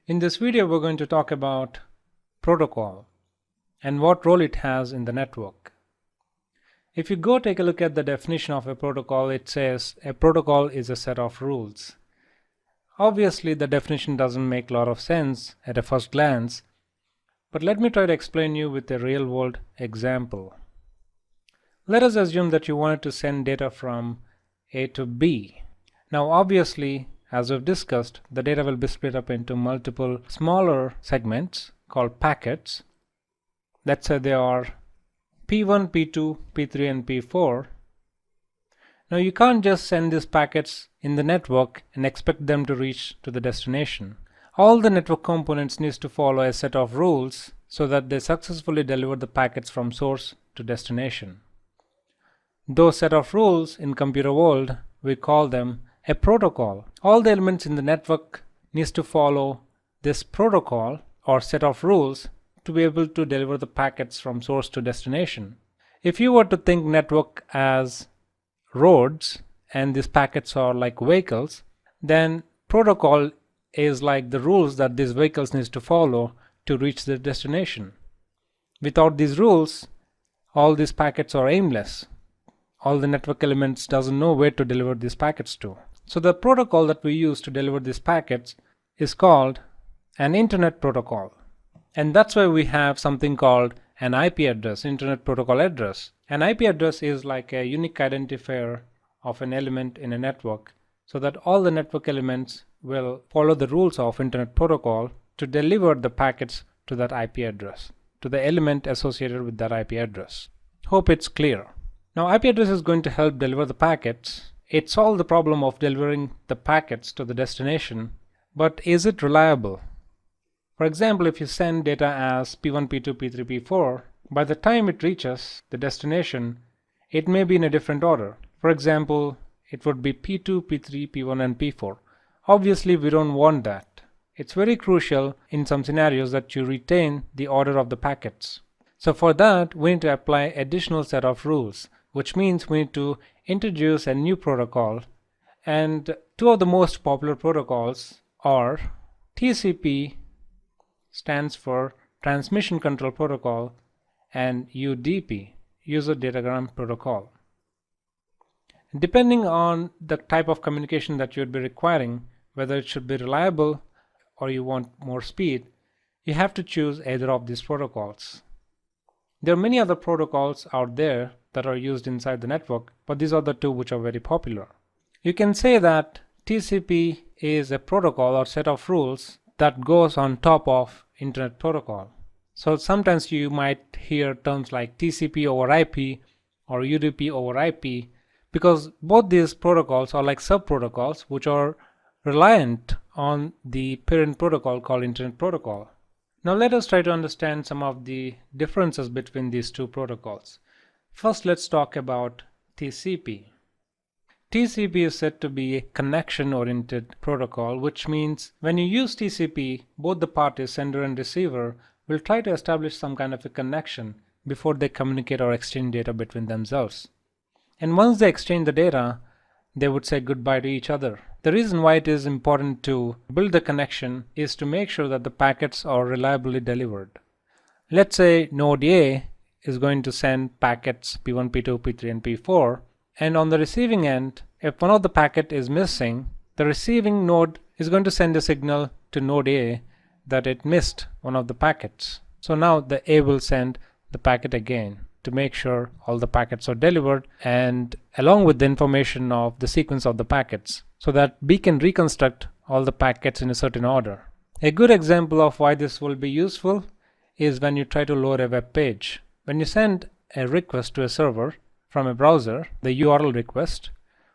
In this video, we're going to talk about protocol and what role it has in the network. If you go take a look at the definition of a protocol, it says a protocol is a set of rules. Obviously, the definition doesn't make a lot of sense at a first glance, but let me try to explain you with a real-world example. Let us assume that you wanted to send data from A to B. Now, obviously, as we've discussed, the data will be split up into multiple smaller segments called packets. Let's say there are P1, P2, P3, and P4. Now you can't just send these packets in the network and expect them to reach to the destination. All the network components need to follow a set of rules so that they successfully deliver the packets from source to destination. Those set of rules in computer world, we call them a protocol. All the elements in the network needs to follow this protocol or set of rules to be able to deliver the packets from source to destination. If you were to think network as roads and these packets are like vehicles, then protocol is like the rules that these vehicles need to follow to reach their destination. Without these rules, all these packets are aimless. All the network elements doesn't know where to deliver these packets to. So the protocol that we use to deliver these packets is called an internet protocol. And that's why we have something called an IP address, internet protocol address. An IP address is like a unique identifier of an element in a network so that all the network elements will follow the rules of internet protocol to deliver the packets to that IP address, to the element associated with that IP address. Hope it's clear. Now IP address is going to help deliver the packets. It solves the problem of delivering the packets to the destination, but is it reliable? For example, if you send data as P1, P2, P3, P4, by the time it reaches the destination, it may be in a different order. For example, it would be P2, P3, P1, and P4. Obviously, we don't want that. It's very crucial in some scenarios that you retain the order of the packets. So for that, we need to apply additional set of rules, which means we need to introduce a new protocol. And two of the most popular protocols are TCP, stands for Transmission Control Protocol, and UDP, User Datagram Protocol. Depending on the type of communication that you would be requiring, whether it should be reliable or you want more speed, you have to choose either of these protocols. There are many other protocols out there that are used inside the network, but these are the two which are very popular. You can say that TCP is a protocol or set of rules that goes on top of Internet Protocol. So sometimes you might hear terms like TCP over IP or UDP over IP because both these protocols are like sub-protocols which are reliant on the parent protocol called Internet Protocol. Now let us try to understand some of the differences between these two protocols. First, let's talk about TCP. TCP is said to be a connection-oriented protocol, which means when you use TCP, both the parties, sender and receiver, will try to establish some kind of a connection before they communicate or exchange data between themselves. And once they exchange the data, they would say goodbye to each other. The reason why it is important to build the connection is to make sure that the packets are reliably delivered. Let's say node A is going to send packets P1, P2, P3, and P4, and on the receiving end, if one of the packet is missing, the receiving node is going to send a signal to node A that it missed one of the packets. So now the A will send the packet again to make sure all the packets are delivered, and along with the information of the sequence of the packets, so that B can reconstruct all the packets in a certain order. A good example of why this will be useful is when you try to load a web page. When you send a request to a server from a browser, the URL request,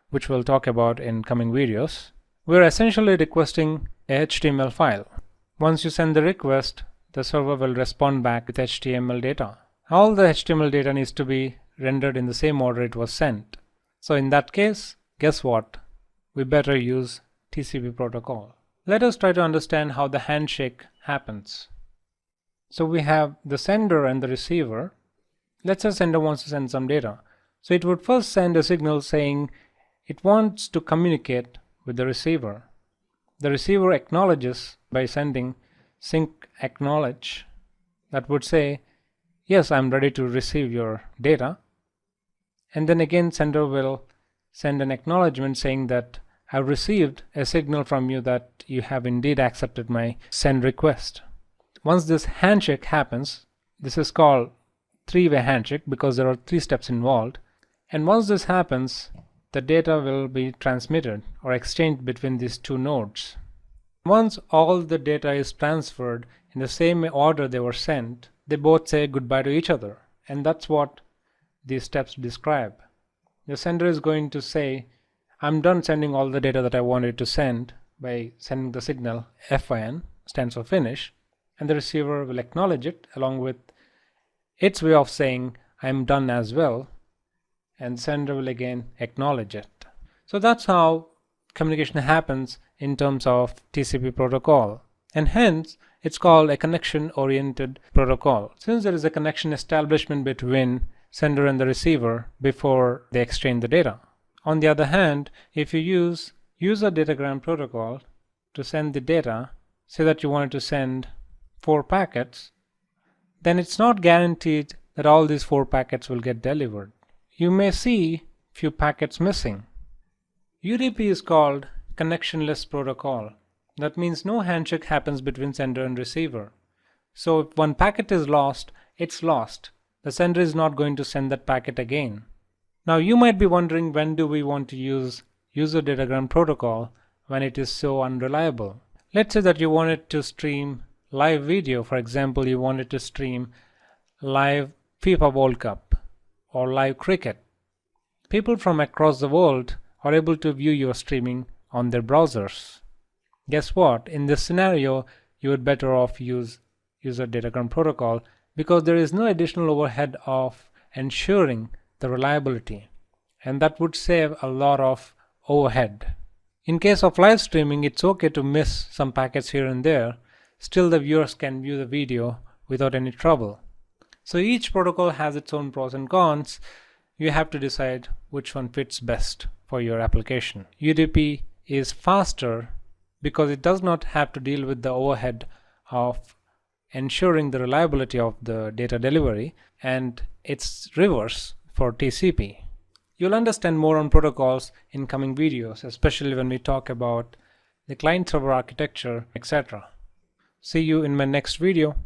which we'll talk about in coming videos, we're essentially requesting a HTML file. Once you send the request, the server will respond back with HTML data. All the HTML data needs to be rendered in the same order it was sent. So in that case, guess what? We better use TCP protocol. Let us try to understand how the handshake happens. So we have the sender and the receiver. Let's say sender wants to send some data. So it would first send a signal saying it wants to communicate with the receiver. The receiver acknowledges by sending sync acknowledge that would say, yes, I'm ready to receive your data. And then again, sender will send an acknowledgement saying that I've received a signal from you that you have indeed accepted my send request. Once this handshake happens, this is called three-way handshake because there are 3 steps involved. And once this happens, the data will be transmitted or exchanged between these 2 nodes. Once all the data is transferred in the same order they were sent, they both say goodbye to each other. And that's what these steps describe. The sender is going to say, I'm done sending all the data that I wanted to send by sending the signal FIN, stands for finish, and the receiver will acknowledge it along with its way of saying I'm done as well, and sender will again acknowledge it. So that's how communication happens in terms of TCP protocol, and hence it's called a connection-oriented protocol, since there is a connection establishment between sender and the receiver before they exchange the data. On the other hand, if you use user datagram protocol to send the data, say that you wanted to send 4 packets, then it's not guaranteed that all these 4 packets will get delivered. You may see few packets missing. UDP is called connectionless protocol. That means no handshake happens between sender and receiver. So if one packet is lost, it's lost. The sender is not going to send that packet again. Now you might be wondering, when do we want to use user datagram protocol when it is so unreliable? Let's say that you wanted to stream live video. For example, you wanted to stream live FIFA World Cup or live cricket. People from across the world are able to view your streaming on their browsers. Guess what? In this scenario, you would better off use user datagram protocol because there is no additional overhead of ensuring the reliability, and that would save a lot of overhead. In case of live streaming, it's okay to miss some packets here and there. Still, the viewers can view the video without any trouble. So each protocol has its own pros and cons. You have to decide which one fits best for your application. UDP is faster because it does not have to deal with the overhead of ensuring the reliability of the data delivery, and it's reverse for TCP. You'll understand more on protocols in coming videos, especially when we talk about the client server architecture, etc. See you in my next video.